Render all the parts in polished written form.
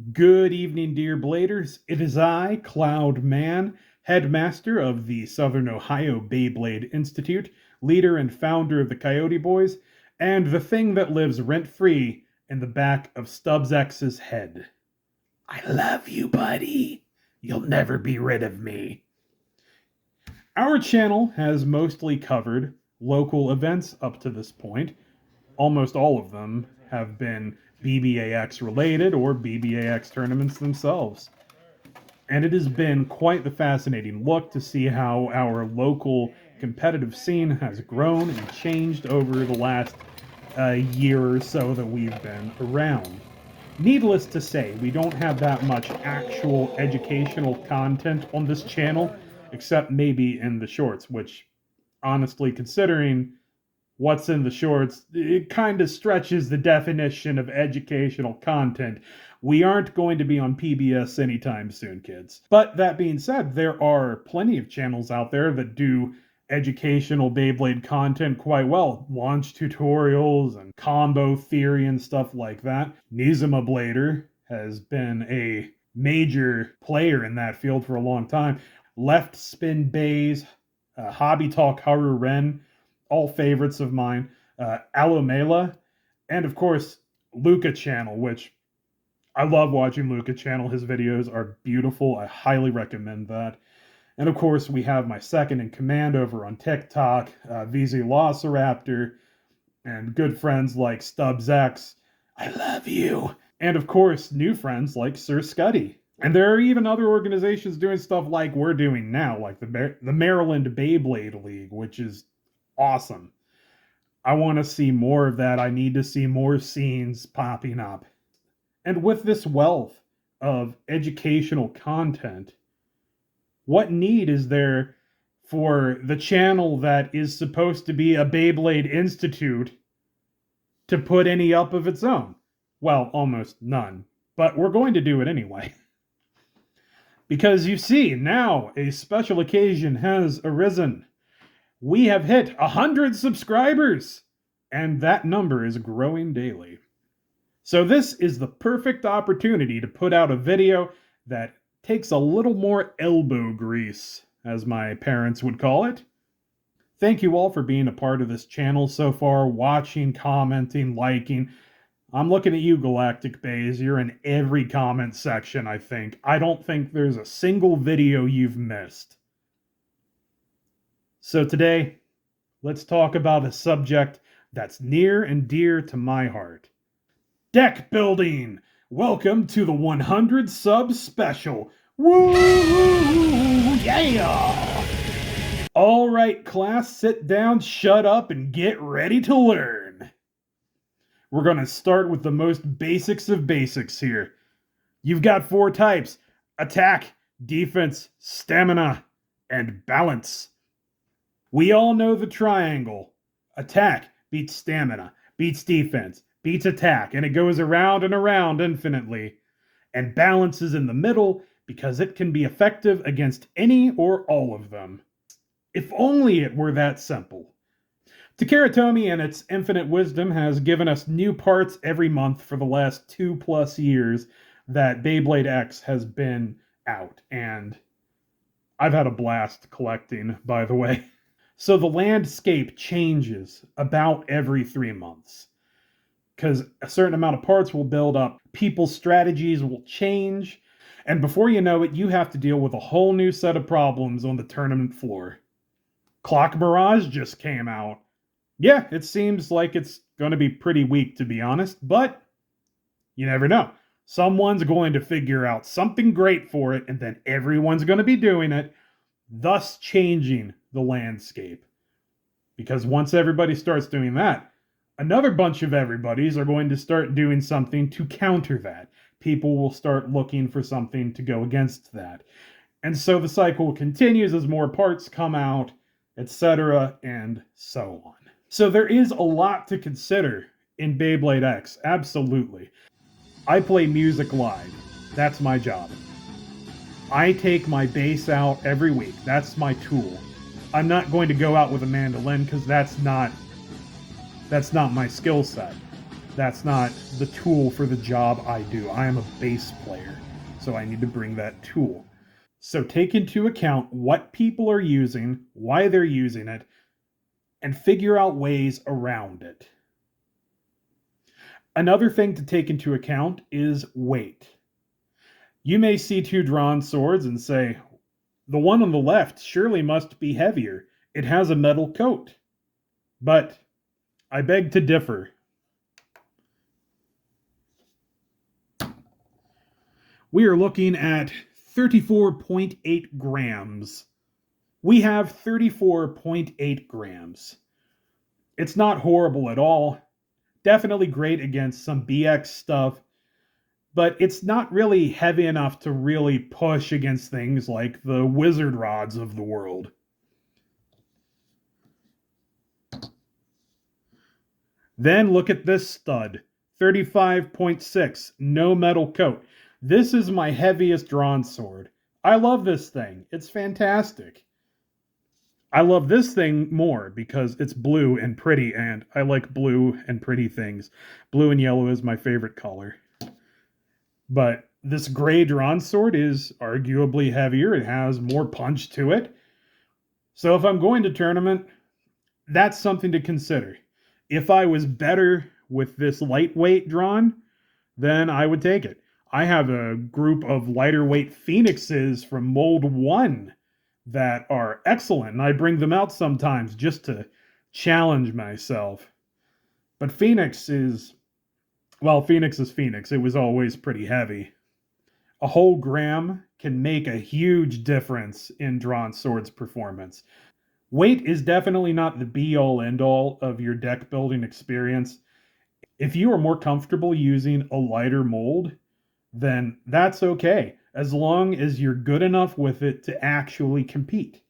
Good evening, dear bladers. It is I, Cloud Man, headmaster of the Southern Ohio Beyblade Institute, leader and founder of the Coyote Boyz, and the thing that lives rent-free in the back of StubbsX's head. I love you, buddy. You'll never be rid of me. Our channel has mostly covered local events up to this point. Almost all of them have been BBAX related or BBAX tournaments themselves. And it has been quite the fascinating look to see how our local competitive scene has grown and changed over the last year or so that we've been around. Needless to say, we don't have that much actual educational content on this channel, except maybe in the shorts, which, honestly, considering what's in the shorts, it kind of stretches the definition of educational content. We aren't going to be on PBS anytime soon, kids. But that being said, there are plenty of channels out there that do educational Beyblade content quite well. Launch tutorials and combo theory and stuff like that. Nizama Blader has been a major player in that field for a long time. Left Spin Bays, Hobby Talk Haru Ren, all favorites of mine, Alomela, and of course, Luca Channel, which I love watching Luca Channel. His videos are beautiful. I highly recommend that. And of course, we have my second in command over on TikTok, Vzlociraptor, and good friends like StubbsX. I love you. And of course, new friends like SirSkudii. And there are even other organizations doing stuff like we're doing now, like the Maryland Beyblade League, which is awesome. I want to see more of that. I need to see more scenes popping up. And with this wealth of educational content, what need is there for the channel that is supposed to be a Beyblade Institute to put any up of its own? Well, almost none. But we're going to do it anyway. Because you see, now a special occasion has arisen. We have hit 100 subscribers, and that number is growing daily. So this is the perfect opportunity to put out a video that takes a little more elbow grease, as my parents would call it. Thank you all for being a part of this channel so far, watching, commenting, liking. I'm looking at you, Galactic Bays. You're in every comment section, I think. I don't think there's a single video you've missed. So today, let's talk about a subject that's near and dear to my heart. Deck building! Welcome to the 100 sub special. Woo! Yeah! All right, class, sit down, shut up, and get ready to learn. We're going to start with the most basics of basics here. You've got 4 types: attack, defense, stamina, and balance. We all know the triangle. Attack beats stamina, beats defense, beats attack, and it goes around and around infinitely. And balance is in the middle because it can be effective against any or all of them. If only it were that simple. Takara Tomy and its infinite wisdom has given us new parts every month for the last 2+ years that Beyblade X has been out, and I've had a blast collecting, by the way. So the landscape changes about every 3 months, because a certain amount of parts will build up, people's strategies will change, and before you know it, you have to deal with a whole new set of problems on the tournament floor. Clock Mirage just came out. Yeah, it seems like it's going to be pretty weak, to be honest, but you never know. Someone's going to figure out something great for it, and then everyone's going to be doing it, thus changing the landscape. Because once everybody starts doing that, another bunch of everybody's are going to start doing something to counter that. People will start looking for something to go against that. And so the cycle continues as more parts come out, etc., and so on. So there is a lot to consider in Beyblade X, absolutely. I play music live. That's my job. I take my bass out every week. That's my tool. I'm not going to go out with a mandolin because that's not my skill set. That's not the tool for the job I do. I am a bass player, so I need to bring that tool. So take into account what people are using, why they're using it, and figure out ways around it. Another thing to take into account is weight. You may see two drawn swords and say, the one on the left surely must be heavier. It has a metal coat. But I beg to differ. We are looking at 34.8 grams. We have 34.8 grams. It's not horrible at all. Definitely great against some BX stuff, but it's not really heavy enough to really push against things like the wizard rods of the world. Then look at this stud, 35.6, no metal coat. This is my heaviest drawn sword. I love this thing. It's fantastic. I love this thing more because it's blue and pretty, and I like blue and pretty things. Blue and yellow is my favorite color. But this gray drawn sword is arguably heavier. It has more punch to it. So if I'm going to tournament, that's something to consider. If I was better with this lightweight drawn, then I would take it. I have a group of lighter weight phoenixes from Mold 1 that are excellent, and I bring them out sometimes just to challenge myself. But Phoenix is Phoenix. It was always pretty heavy. A whole gram can make a huge difference in drawn swords performance. Weight is definitely not the be-all end-all of your deck building experience. If you are more comfortable using a lighter mold, then that's okay, as long as you're good enough with it to actually compete.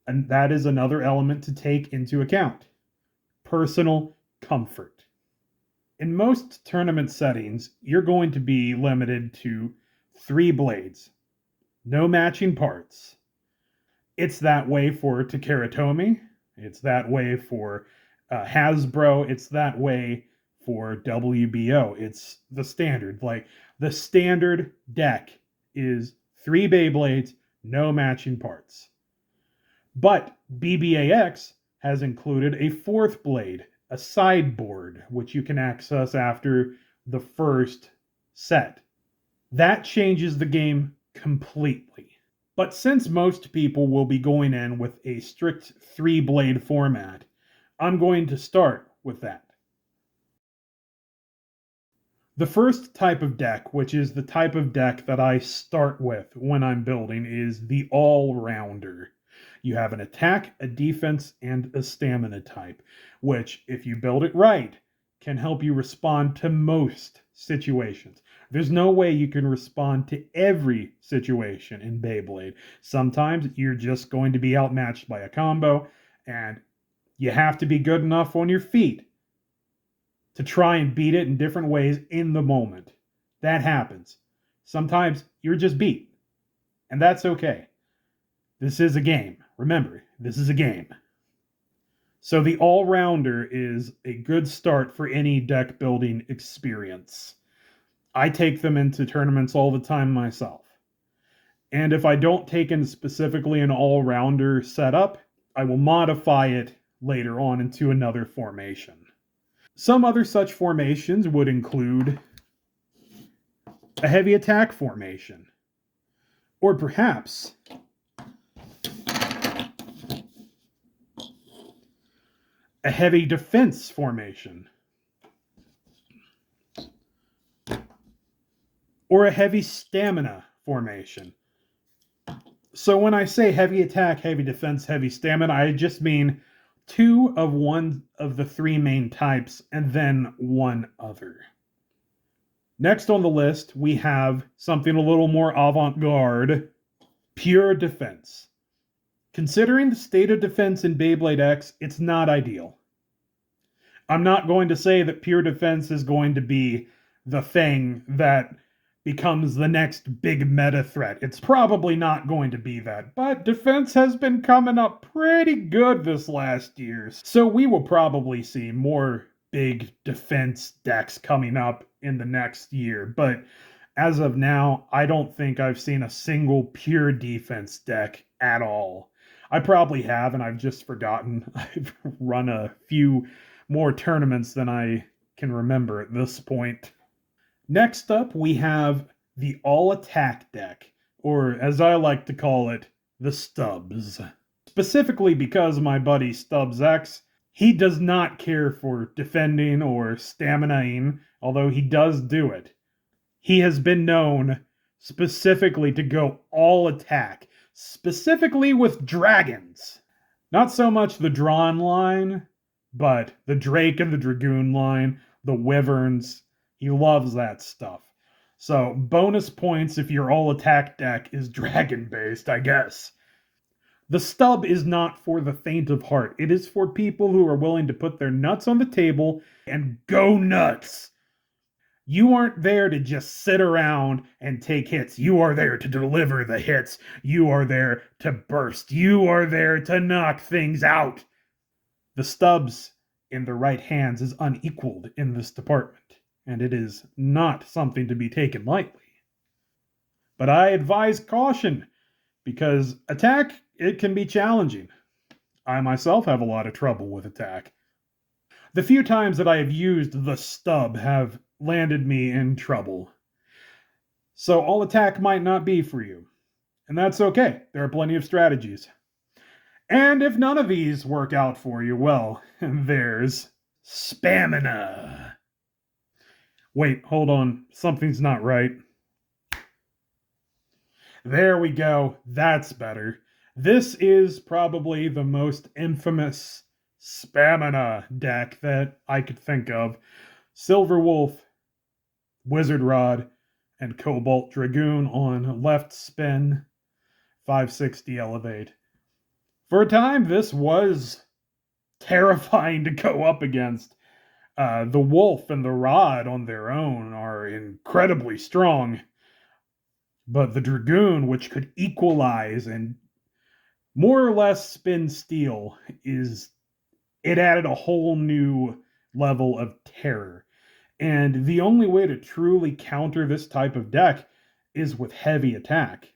And that is another element to take into account. Personal comfort. In most tournament settings, you're going to be limited to 3 blades, no matching parts. It's that way for Takara Tomy. It's that way for Hasbro. It's that way for WBO. It's the standard. Like, the standard deck is 3 Beyblades, no matching parts. But BBAX has included a 4th blade, a sideboard, which you can access after the first set. That changes the game completely. But since most people will be going in with a strict 3-blade format, I'm going to start with that. The first type of deck, which is the type of deck that I start with when I'm building, is the all-rounder. You have an attack, a defense, and a stamina type, which, if you build it right, can help you respond to most situations. There's no way you can respond to every situation in Beyblade. Sometimes you're just going to be outmatched by a combo, and you have to be good enough on your feet to try and beat it in different ways in the moment. That happens. Sometimes you're just beat, and that's okay. This is a game. Remember, this is a game. So the all-rounder is a good start for any deck building experience. I take them into tournaments all the time myself. And if I don't take in specifically an all-rounder setup, I will modify it later on into another formation. Some other such formations would include a heavy attack formation, or perhaps a heavy defense formation, or a heavy stamina formation. So when I say heavy attack, heavy defense, heavy stamina, I just mean 2 of one of the 3 main types and then one other. Next on the list, we have something a little more avant-garde, pure defense. Considering the state of defense in Beyblade X, it's not ideal. I'm not going to say that pure defense is going to be the thing that becomes the next big meta threat. It's probably not going to be that, but defense has been coming up pretty good this last year. So we will probably see more big defense decks coming up in the next year. But as of now, I don't think I've seen a single pure defense deck at all. I probably have, and I've just forgotten. I've run a few more tournaments than I can remember at this point. Next up, we have the All Attack deck, or as I like to call it, the Stubbs. Specifically because my buddy StubbsX, he does not care for defending or staminaing, although he does do it. He has been known specifically to go all attack, specifically with dragons. Not so much the drawn line, but the Drake and the Dragoon line, the Wyverns. He loves that stuff. So bonus points if your all attack deck is dragon based, I guess. The Stub is not for the faint of heart. It is for people who are willing to put their nuts on the table and go nuts. You aren't there to just sit around and take hits. You are there to deliver the hits. You are there to burst. You are there to knock things out. The Stubbs in the right hands is unequaled in this department, and it is not something to be taken lightly. But I advise caution, because attack, it can be challenging. I myself have a lot of trouble with attack. The few times that I have used the Stub have landed me in trouble. So all attack might not be for you. And that's okay. There are plenty of strategies. And if none of these work out for you, well, there's Spamina. Wait, hold on. Something's not right. There we go. That's better. This is probably the most infamous Spamina deck that I could think of. Silver Wolf, Wizard Rod, and Cobalt Dragoon on left spin, 560 elevate. For a time, this was terrifying to go up against. The Wolf and the Rod on their own are incredibly strong. But the Dragoon, which could equalize and more or less spin steel, it added a whole new level of terror. And the only way to truly counter this type of deck is with heavy attack.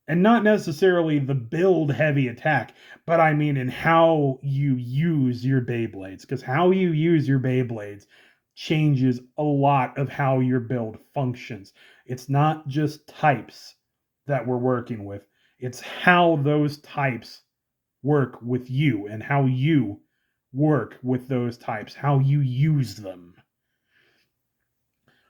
And not necessarily the build heavy attack, but I mean in how you use your Beyblades. Because how you use your Beyblades changes a lot of how your build functions. It's not just types that we're working with. It's how those types work with you and how you work with those types, how you use them.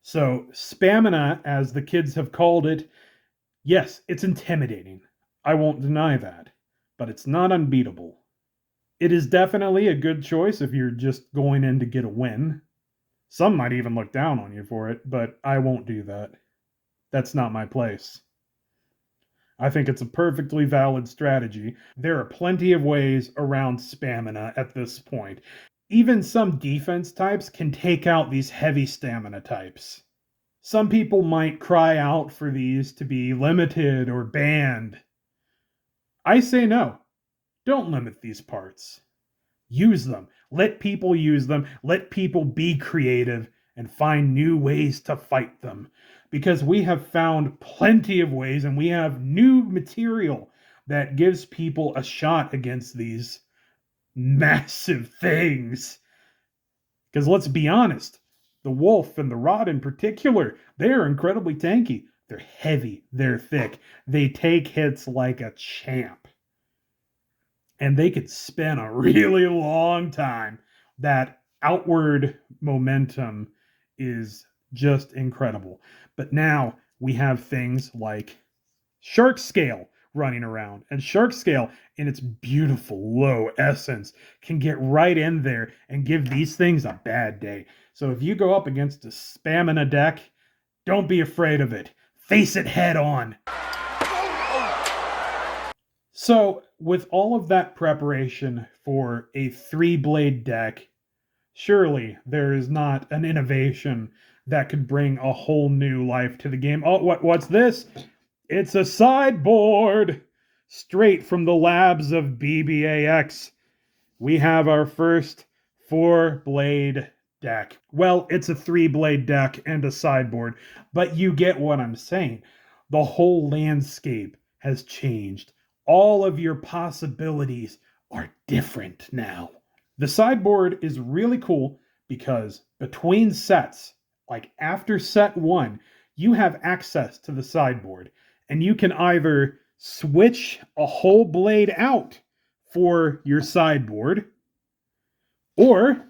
So, Spamina, as the kids have called it, yes, it's intimidating. I won't deny that. But it's not unbeatable. It is definitely a good choice if you're just going in to get a win. Some might even look down on you for it, but I won't do that. That's not my place. I think it's a perfectly valid strategy. There are plenty of ways around Spamina at this point. Even some defense types can take out these heavy stamina types. Some people might cry out for these to be limited or banned. I say no. Don't limit these parts. Use them. Let people use them. Let people be creative and find new ways to fight them. Because we have found plenty of ways and we have new material that gives people a shot against these massive things. Because let's be honest, the Wolf and the Rod in particular, they are incredibly tanky. They're heavy. They're thick. They take hits like a champ. And they could spin a really long time. That outward momentum is just incredible. But now we have things like Shark Scale running around. And Shark Scale, in its beautiful low essence, can get right in there and give these things a bad day. So if you go up against a Spamina deck, don't be afraid of it. Face it head on. So, with all of that preparation for a 3-blade deck, surely there is not an innovation that could bring a whole new life to the game. Oh, what's this? It's a sideboard! Straight from the labs of BBAX. We have our first 4-blade deck. Well, it's a 3-blade deck and a sideboard, but you get what I'm saying. The whole landscape has changed. All of your possibilities are different now. The sideboard is really cool because between sets, like after set 1, you have access to the sideboard, and you can either switch a whole blade out for your sideboard, or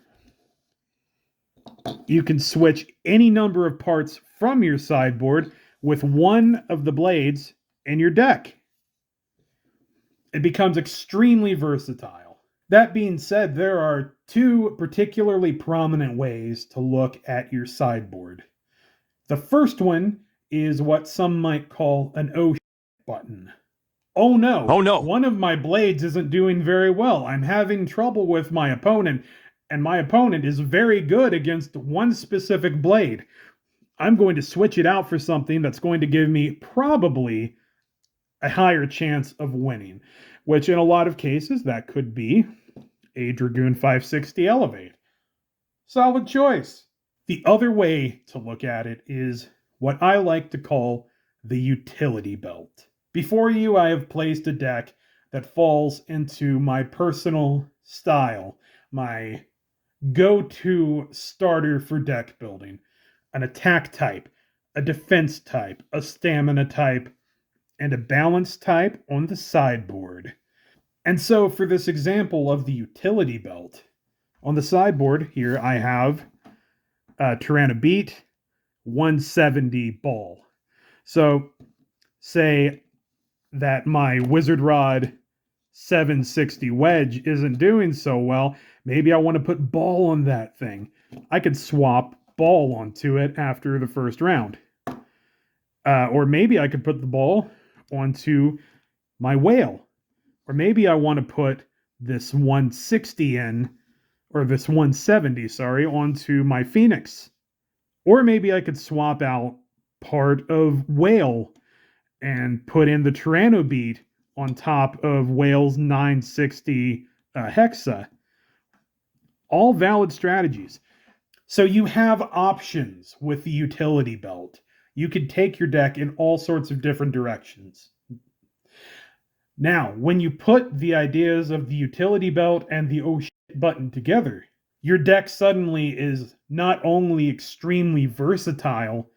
you can switch any number of parts from your sideboard with one of the blades in your deck. It becomes extremely versatile. That being said, there are two particularly prominent ways to look at your sideboard. The first one is what some might call an oh button. Oh no, one of my blades isn't doing very well. I'm having trouble with my opponent, and my opponent is very good against one specific blade. I'm going to switch it out for something that's going to give me probably a higher chance of winning, which in a lot of cases that could be a Dragoon 560 Elevate. Solid choice. The other way to look at it is what I like to call the utility belt. Before you, I have placed a deck that falls into my personal style, my go-to starter for deck building. An attack type, a defense type, a stamina type, and a balance type on the sideboard. And so for this example of the utility belt, on the sideboard here I have Tyranno Beat, 170 ball. So say that my Wizard Rod 760 wedge isn't doing so well, maybe I want to put ball on that thing. I could swap ball onto it after the first round. Or maybe I could put the ball onto my whale. Or maybe I want to put this 160 in, or this 170, sorry, onto my Phoenix. Or maybe I could swap out part of whale and put in the Tyranno Beat on top of Whale's 960 Hexa. All valid strategies. So you have options with the utility belt. You could take your deck in all sorts of different directions. Now, when you put the ideas of the utility belt and the oh shit button together, your deck suddenly is not only extremely versatile,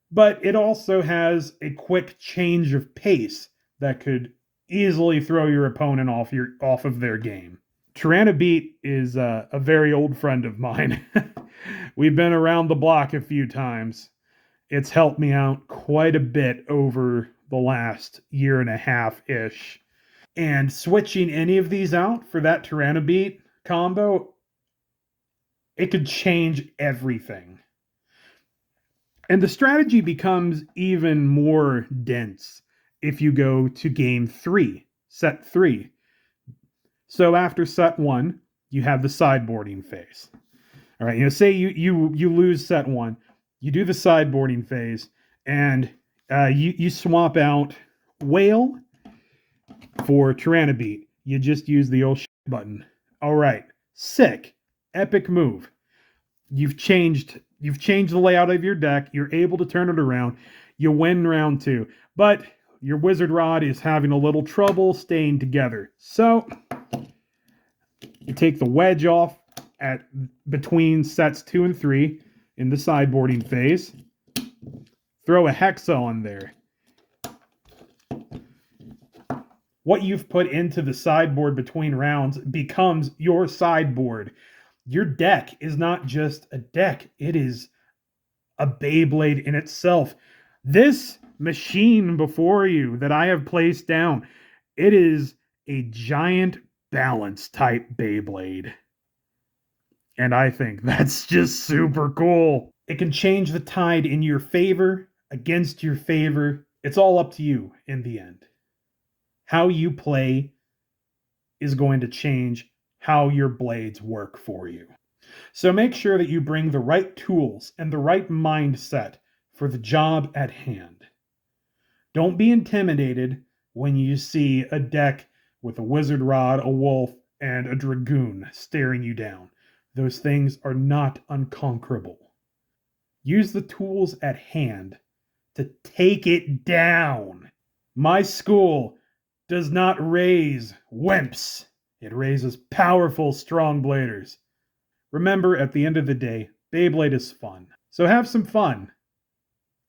but it also has a quick change of pace that could easily throw your opponent off of their game. Tyranno Beat is a very old friend of mine. We've been around the block a few times. It's helped me out quite a bit over the last year and a half-ish. And switching any of these out for that Tyranno Beat combo, it could change everything. And the strategy becomes even more dense if you go to game 3, set 3. So after set 1, you have the sideboarding phase. All right, say you lose set 1, you do the sideboarding phase, and you swap out whale for Tyranno Beat. You just use the old button. All right, sick, epic move. You've changed the layout of your deck. You're able to turn it around. You win round 2, but your Wizard Rod is having a little trouble staying together. So you take the wedge off at between sets 2 and 3 in the sideboarding phase. Throw a Hexa on there. What you've put into the sideboard between rounds becomes your sideboard. Your deck is not just a deck. It is a Beyblade in itself. This machine before you that I have placed down, it is a giant balance type Beyblade. And I think that's just super cool. It can change the tide in your favor, against your favor. It's all up to you in the end. How you play is going to change how your blades work for you. So make sure that you bring the right tools and the right mindset for the job at hand. Don't be intimidated when you see a deck with a Wizard Rod, a Wolf, and a Dragoon staring you down. Those things are not unconquerable. Use the tools at hand to take it down. My school does not raise wimps. It raises powerful, strong bladers. Remember, at the end of the day, Beyblade is fun. So have some fun.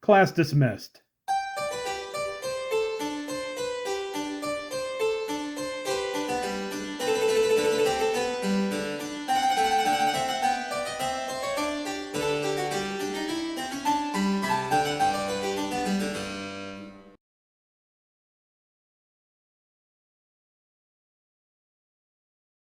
Class dismissed.